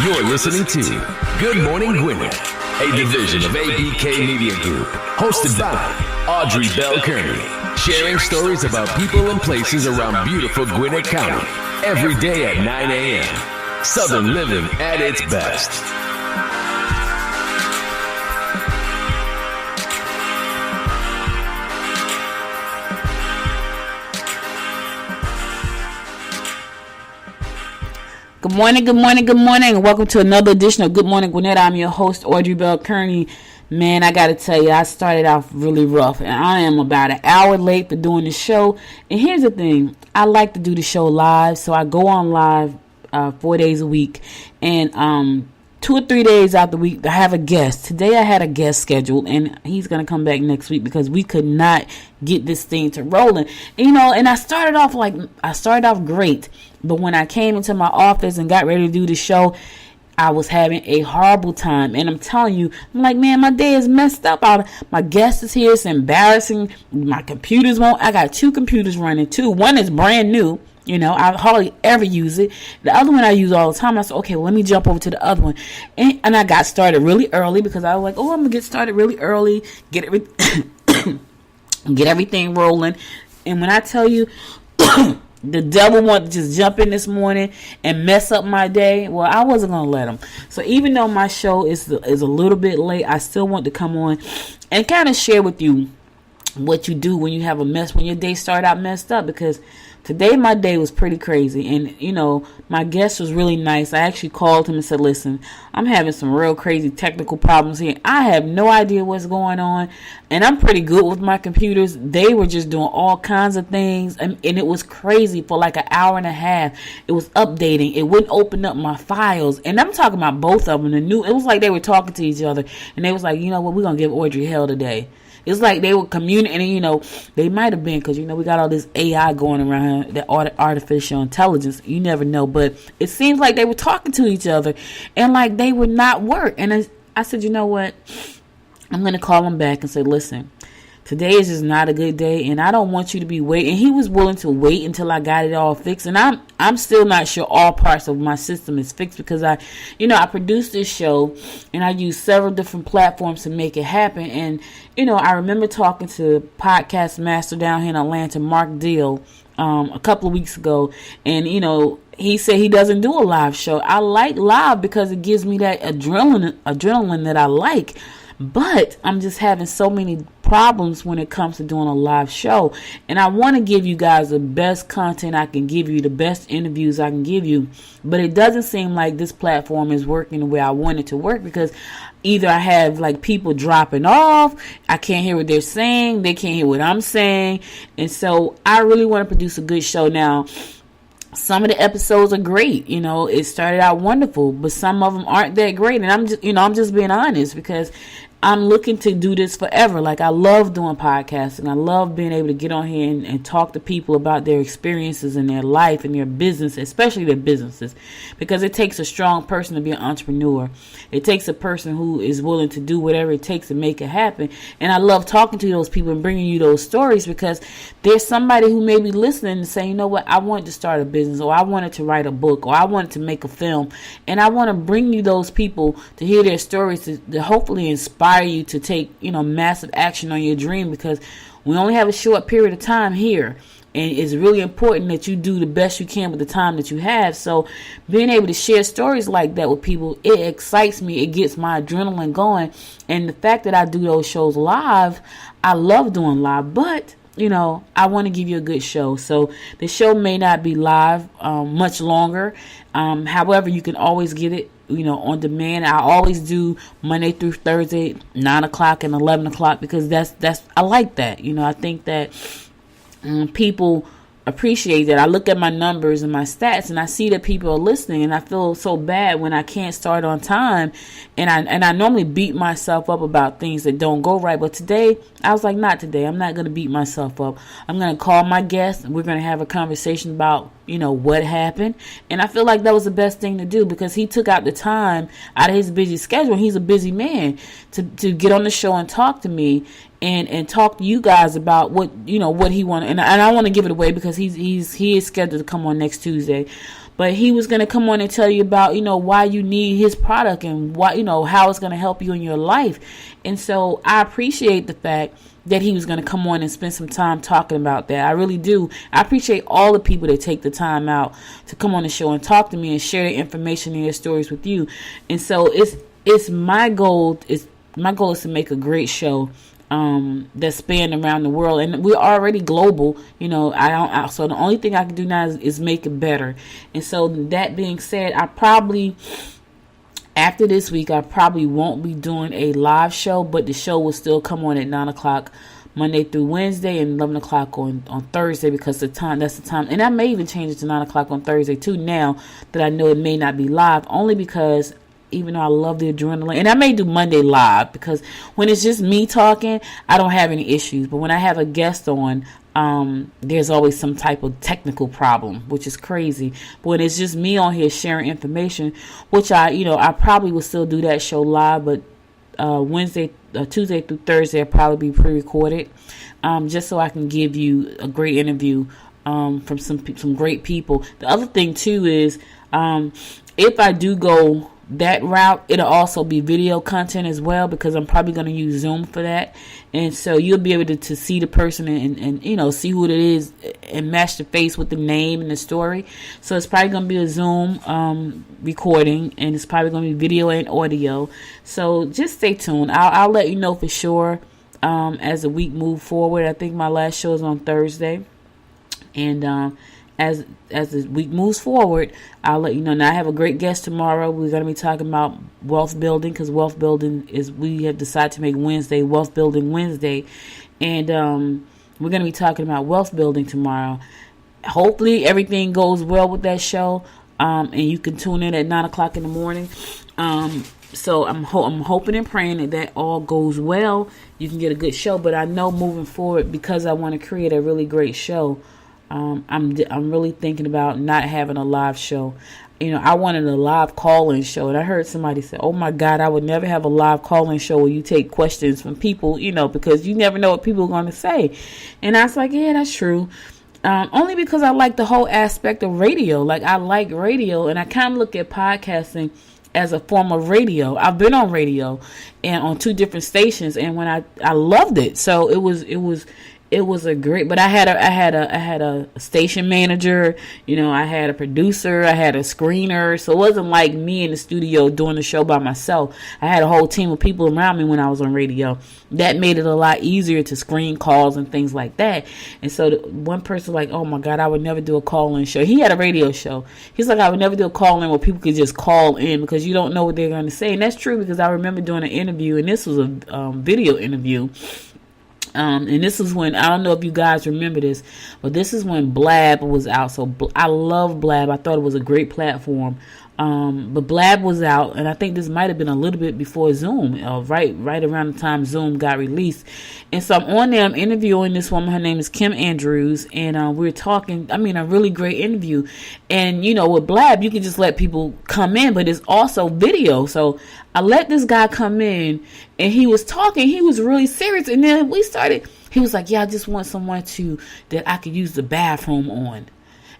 You're listening to Good Morning Gwinnett, a division of ABK Media Group, hosted by Audrey Bell Kearney, sharing stories about people and places around beautiful Gwinnett County every day at 9 a.m. Southern living at its best. Good morning, good morning, good morning, and welcome to another edition of Good Morning Gwinnett. I'm your host, Audrey Bell Kearney. Man, I got to tell you, I started off really rough, and I am about an hour late for doing the show. And here's the thing, I like to do the show live, so I go on live 4 days a week, and 2 or 3 days out the week, I have a guest. Today I had a guest scheduled, and he's going to come back next week because we could not get this thing to rolling. And I started off great, but when I came into my office and got ready to do the show, I was having a horrible time. And I'm telling you, I'm like, man, my day is messed up. My guest is here. It's embarrassing. My computers won't. I got 2 computers running, too. One is brand new. I hardly ever use it. The other one I use all the time. I said, okay, well, let me jump over to the other one. And I got started really early because I was like, I'm going to get started really early, get everything rolling. And when I tell you, the devil wanted to just jump in this morning and mess up my day, well, I wasn't going to let him. So even though my show is a little bit late, I still want to come on and kind of share with you what you do when you have when your day started out messed up, because today my day was pretty crazy. And my guest was really nice. I actually called him and said, listen, I'm having some real crazy technical problems here. I have no idea what's going on, and I'm pretty good with my computers. They were just doing all kinds of things, and it was crazy for like an hour and a half. It was updating. It wouldn't open up my files, and I'm talking about both of them. It was like they were talking to each other, and they was like, you know what, we're gonna give Audrey hell today. It's like they were communicating, they might have been, because, we got all this AI going around, the artificial intelligence. You never know. But it seems like they were talking to each other and like they would not work. And I said, you know what? I'm going to call them back and say, listen, today is just not a good day, and I don't want you to be waiting. And he was willing to wait until I got it all fixed. And I'm still not sure all parts of my system is fixed, because I produced this show and I used several different platforms to make it happen. And, I remember talking to podcast master down here in Atlanta, Mark Deal, a couple of weeks ago. And, he said he doesn't do a live show. I like live because it gives me that adrenaline that I like. But I'm just having so many problems when it comes to doing a live show. And I want to give you guys the best content I can give you, the best interviews I can give you. But it doesn't seem like this platform is working the way I want it to work, because either I have like people dropping off, I can't hear what they're saying, they can't hear what I'm saying. And so I really want to produce a good show now. Some of the episodes are great. It started out wonderful, but some of them aren't that great. And I'm just being honest, because I'm looking to do this forever. Like, I love doing podcasting. I love being able to get on here and talk to people about their experiences in their life and their business, especially their businesses, because it takes a strong person to be an entrepreneur. It takes a person who is willing to do whatever it takes to make it happen. And I love talking to those people and bringing you those stories, because there's somebody who may be listening and saying, you know what, I wanted to start a business, or I wanted to write a book, or I wanted to make a film. And I want to bring you those people to hear their stories, to hopefully inspire you to take, massive action on your dream, because we only have a short period of time here, and it's really important that you do the best you can with the time that you have. So being able to share stories like that with people, it excites me. It gets my adrenaline going. And the fact that I do those shows live, I love doing live, but I want to give you a good show. So the show may not be live much longer. However, you can always get it on demand. I always do Monday through Thursday, 9 o'clock and 11 o'clock, because I like that. I think that people appreciate that. I look at my numbers and my stats, and I see that people are listening, and I feel so bad when I can't start on time. And I normally beat myself up about things that don't go right, but today I was like, not today. I'm not going to beat myself up. I'm going to call my guest, and we're going to have a conversation about what happened. And I feel like that was the best thing to do, because he took out the time out of his busy schedule. He's a busy man to get on the show and talk to me and talk to you guys about what he wanted. And I want to give it away because he is scheduled to come on next Tuesday. but he was going to come on and tell you about, why you need his product and why, how it's going to help you in your life. And so I appreciate the fact that he was going to come on and spend some time talking about that. I really do. I appreciate all the people that take the time out to come on the show and talk to me and share their information and their stories with you. And so it's my goal is to make a great show that's spanned around the world, and we're already global. So the only thing I can do now is make it better. And so that being said, after this week, I probably won't be doing a live show, but the show will still come on at 9 o'clock Monday through Wednesday and 11 o'clock on Thursday, because that's the time. And I may even change it to 9 o'clock on Thursday too, now that I know it may not be live, only because even though I love the adrenaline, and I may do Monday live, because when it's just me talking, I don't have any issues. But when I have a guest on, there's always some type of technical problem, which is crazy. But when it's just me on here sharing information, which I probably will still do that show live, but Tuesday through Thursday, I'll probably be pre-recorded, just so I can give you a great interview from some great people. The other thing too is, if I do go that route, it'll also be video content as well, because I'm probably going to use Zoom for that. And so you'll be able to see the person and see who it is and match the face with the name and the story. So it's probably going to be a Zoom recording, and it's probably going to be video and audio. So just stay tuned. I'll let you know for sure as the week moves forward. I think my last show is on Thursday. And as the week moves forward, I'll let you know. Now, I have a great guest tomorrow. We're going to be talking about wealth building, because wealth building we have decided to make Wednesday Wealth Building Wednesday. And we're going to be talking about wealth building tomorrow. Hopefully everything goes well with that show, and you can tune in at 9 o'clock in the morning. So I'm hoping and praying that all goes well. You can get a good show. But I know moving forward, because I want to create a really great show, I'm really thinking about not having a live show. I wanted a live call-in show, and I heard somebody say, "Oh my God, I would never have a live call-in show where you take questions from people, because you never know what people are going to say." And I was like, "Yeah, that's true." Only because I like the whole aspect of radio. Like, I like radio, and I kind of look at podcasting as a form of radio. I've been on radio and on 2 different stations, and when I loved it. So it was a great, but I had a station manager, I had a producer, I had a screener. So it wasn't like me in the studio doing the show by myself. I had a whole team of people around me when I was on radio. That made it a lot easier to screen calls and things like that. And so one person like, "Oh my God, I would never do a call-in show." He had a radio show. He's like, "I would never do a call-in where people could just call in, because you don't know what they're going to say." And that's true, because I remember doing an interview, and this was a video interview. And this is when, I don't know if you guys remember this, but this is when Blab was out. So I love Blab. I thought it was a great platform. But Blab was out, and I think this might have been a little bit before Zoom, right around the time Zoom got released. And so I'm on there, I'm interviewing this woman. Her name is Kim Andrews, and we're talking, a really great interview. And, with Blab, you can just let people come in, but it's also video. So I let this guy come in, and he was talking. He was really serious, and then he was like, "Yeah, I just want someone that I could use the bathroom on."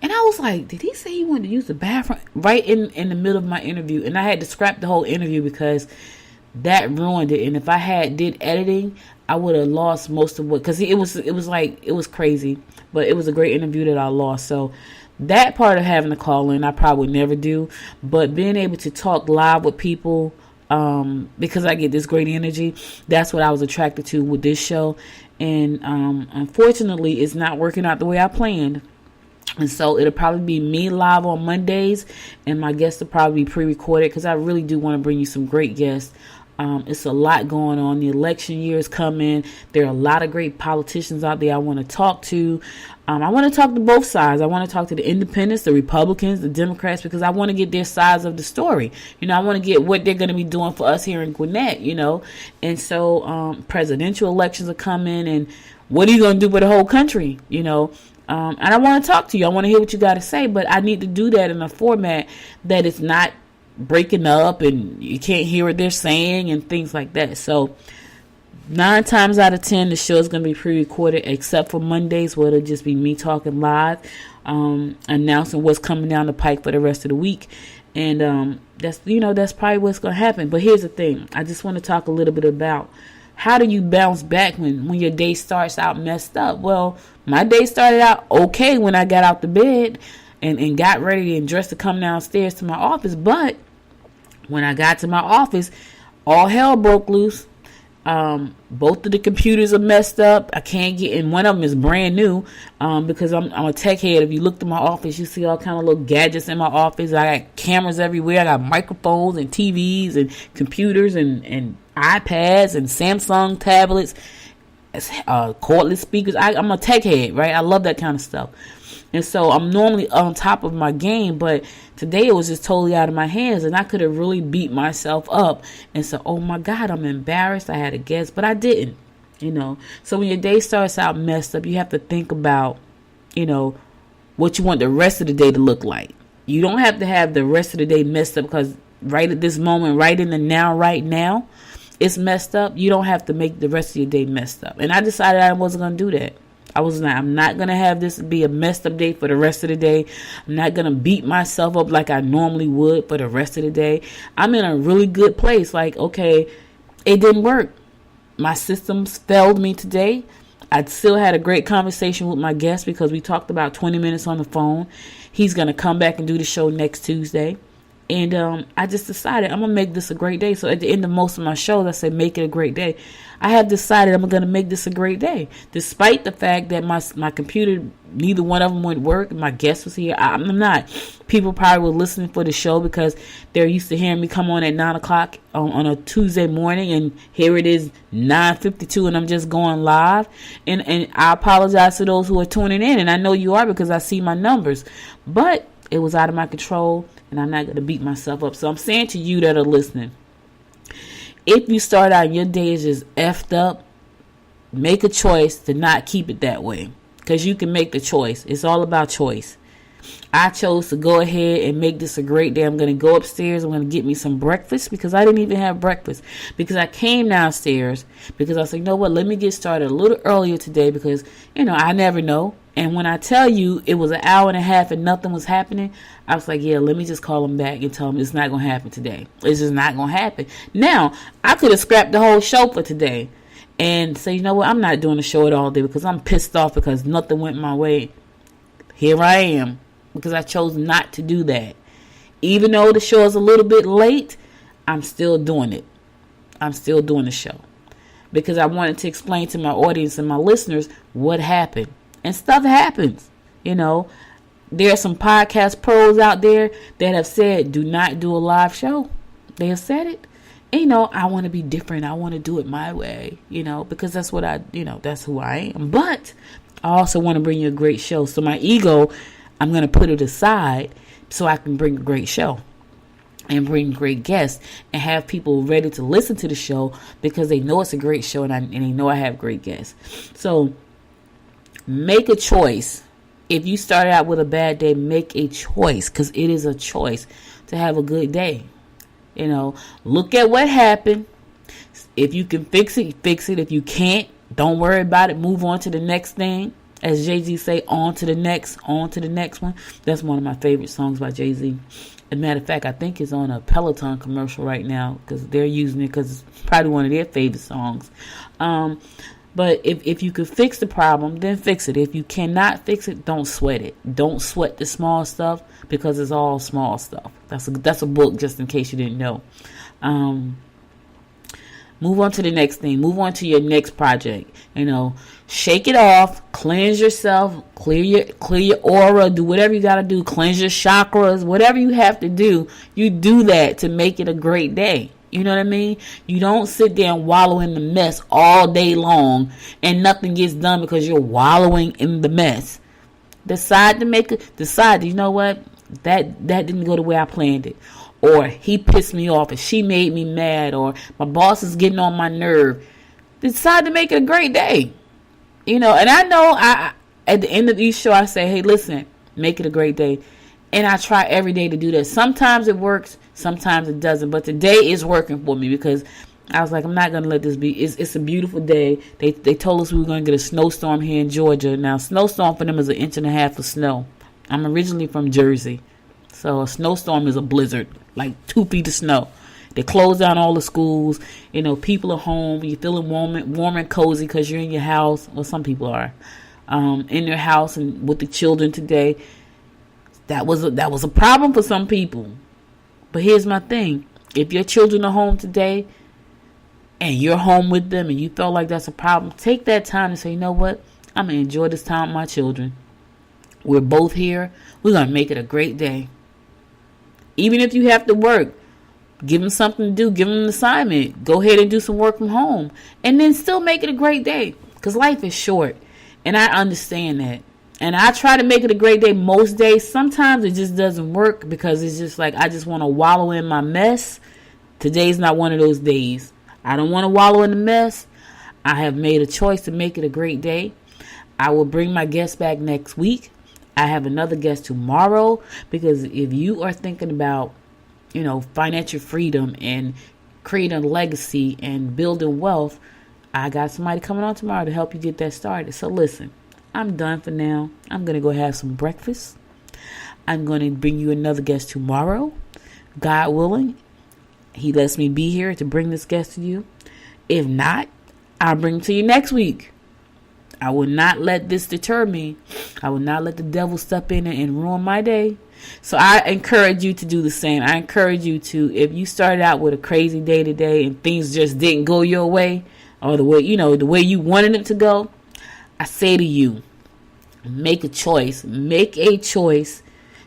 And I was like, did he say he wanted to use the bathroom? Right in the middle of my interview. And I had to scrap the whole interview because that ruined it. And if I did editing, I would have lost most of because it was crazy. But it was a great interview that I lost. So that part of having to call in, I probably would never do. But being able to talk live with people, because I get this great energy, that's what I was attracted to with this show. And unfortunately, it's not working out the way I planned. And so it'll probably be me live on Mondays, and my guests will probably be pre-recorded because I really do want to bring you some great guests. It's a lot going on. The election year is coming. There are a lot of great politicians out there I want to talk to. I want to talk to both sides. I want to talk to the independents, the Republicans, the Democrats, because I want to get their sides of the story. I want to get what they're going to be doing for us here in Gwinnett, And so presidential elections are coming, and what are you going to do for the whole country, And I want to talk to you. I want to hear what you got to say, but I need to do that in a format that is not breaking up and you can't hear what they're saying and things like that. So 9 times out of 10, the show is going to be pre-recorded, except for Mondays, where it'll just be me talking live, announcing what's coming down the pike for the rest of the week. And that's probably what's going to happen. But here's the thing. I just want to talk a little bit about how do you bounce back when your day starts out messed up. Well, my day started out okay when I got out the bed and got ready and dressed to come downstairs to my office. But when I got to my office, all hell broke loose. Both of the computers are messed up. I can't get in. One of them is brand new, because I'm a tech head. If you look at my office, you see all kind of little gadgets in my office. I got cameras everywhere. I got microphones and TVs and computers and iPads and Samsung tablets, cordless speakers. I'm a tech head, right? I love that kind of stuff. And so I'm normally on top of my game, but today it was just totally out of my hands, and I could have really beat myself up and said, oh my God, I'm embarrassed. I had a guest, but I didn't, So when your day starts out messed up, you have to think about, what you want the rest of the day to look like. You don't have to have the rest of the day messed up because right at this moment, right in the now, right now, it's messed up. You don't have to make the rest of your day messed up. And I decided I wasn't going to do that. I'm not going to have this be a messed up day for the rest of the day. I'm not going to beat myself up like I normally would for the rest of the day. I'm in a really good place. Like, okay, it didn't work. My systems failed me today. I still had a great conversation with my guest because we talked about 20 minutes on the phone. He's going to come back and do the show next Tuesday. And I just decided I'm going to make this a great day. So at the end of most of my shows, I say, make it a great day. I have decided I'm going to make this a great day. Despite the fact that my computer, neither one of them would work. My guest was here. I'm not. People probably were listening for the show because they're used to hearing me come on at 9 o'clock on a Tuesday morning. And here it is 9:52 and I'm just going live. And I apologize to those who are tuning in. And I know you are because I see my numbers. But it was out of my control. And I'm not going to beat myself up. So I'm saying to you that are listening, if you start out your day is just effed up, make a choice to not keep it that way. Because you can make the choice. It's all about choice. I chose to go ahead and make this a great day. I'm going to go upstairs. I'm going to get me some breakfast because I didn't even have breakfast. Because I came downstairs because I said, you know what, let me get started a little earlier today because, I never know. And when I tell you it was an hour and a half and nothing was happening, I was like, yeah, let me just call them back and tell them it's not going to happen today. It's just not going to happen. Now, I could have scrapped the whole show for today and say, you know what, I'm not doing the show at all day because I'm pissed off because nothing went my way. Here I am because I chose not to do that. Even though the show is a little bit late, I'm still doing it. I'm still doing the show because I wanted to explain to my audience and my listeners what happened. And stuff happens, There are some podcast pros out there that have said, do not do a live show. They have said it. And, I want to be different. I want to do it my way, because that's what that's who I am. But I also want to bring you a great show. So my ego, I'm going to put it aside so I can bring a great show and bring great guests and have people ready to listen to the show because they know it's a great show and they know I have great guests. So make a choice. If you started out with a bad day, make a choice because it is a choice to have a good day. Look at what happened. If you can fix it, fix it. If you can't, don't worry about it. Move on to the next thing. As Jay-Z say, on to the next one. That's one of my favorite songs by Jay-Z. As a matter of fact, I think it's on a Peloton commercial right now because they're using it because it's probably one of their favorite songs. But if you could fix the problem, then fix it. If you cannot fix it, don't sweat it. Don't sweat the small stuff because it's all small stuff. That's a book just in case you didn't know. Move on to the next thing. Move on to your next project. Shake it off. Cleanse yourself. Clear your aura. Do whatever you got to do. Cleanse your chakras. Whatever you have to do, you do that to make it a great day. You know what I mean? You don't sit there and wallow in the mess all day long and nothing gets done because you're wallowing in the mess. Decide, you know what? That didn't go the way I planned it. Or he pissed me off and she made me mad or my boss is getting on my nerve. Decide to make it a great day. And I know at the end of each show I say, hey, listen, make it a great day. And I try every day to do that. Sometimes it works. Sometimes it doesn't. But today is working for me because I was like, I'm not going to let this be. It's a beautiful day. They told us we were going to get a snowstorm here in Georgia. Now, snowstorm for them is 1.5 inches of snow. I'm originally from Jersey. So a snowstorm is a blizzard, like 2 feet of snow. They close down all the schools. You know, people are home. You're feeling warm and cozy because you're in your house. Well, some people are in their house and with the children today. That was a problem for some people. But here's my thing. If your children are home today and you're home with them and you feel like that's a problem, take that time to say, you know what? I'm going to enjoy this time with my children. We're both here. We're going to make it a great day. Even if you have to work, give them something to do. Give them an assignment. Go ahead and do some work from home. And then still make it a great day. Because life is short. And I understand that. And I try to make it a great day most days. Sometimes it just doesn't work because it's just like I just want to wallow in my mess. Today's not one of those days. I don't want to wallow in the mess. I have made a choice to make it a great day. I will bring my guest back next week. I have another guest tomorrow because if you are thinking about, you know, financial freedom and creating a legacy and building wealth, I got somebody coming on tomorrow to help you get that started. So listen, I'm done for now. I'm going to go have some breakfast. I'm going to bring you another guest tomorrow. God willing, he lets me be here to bring this guest to you. If not, I'll bring him to you next week. I will not let this deter me. I will not let the devil step in and ruin my day. So I encourage you to do the same. I encourage you to, if you started out with a crazy day today and things just didn't go your way or the way you wanted it to go, I say to you, make a choice. Make a choice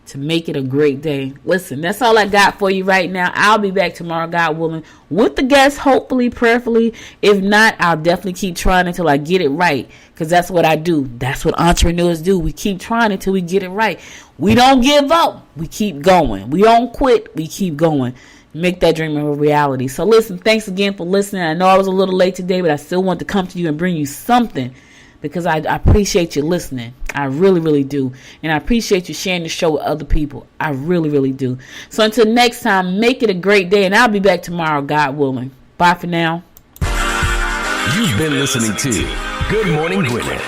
to make it a great day. Listen, that's all I got for you right now. I'll be back tomorrow, God willing, with the guests, hopefully, prayerfully. If not, I'll definitely keep trying until I get it right, because that's what I do. That's what entrepreneurs do. We keep trying until we get it right. We don't give up. We keep going. We don't quit. We keep going. Make that dream a reality. So listen, thanks again for listening. I know I was a little late today, but I still want to come to you and bring you something, because I appreciate you listening. I really, really do. And I appreciate you sharing the show with other people. I really, really do. So until next time, make it a great day. And I'll be back tomorrow, God willing. Bye for now. You've been listening to Good Morning Gwinnett.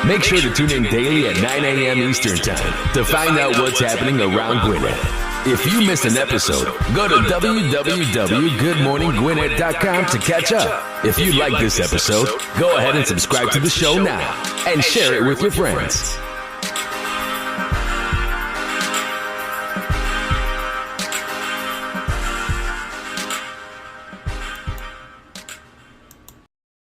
Make sure to tune in daily at 9 a.m. Eastern Time to find out what's happening around Gwinnett. If you missed an episode, go to www.goodmorninggwinnett.com to catch up. If you like this episode, go ahead and subscribe to the show now and share it with your friends.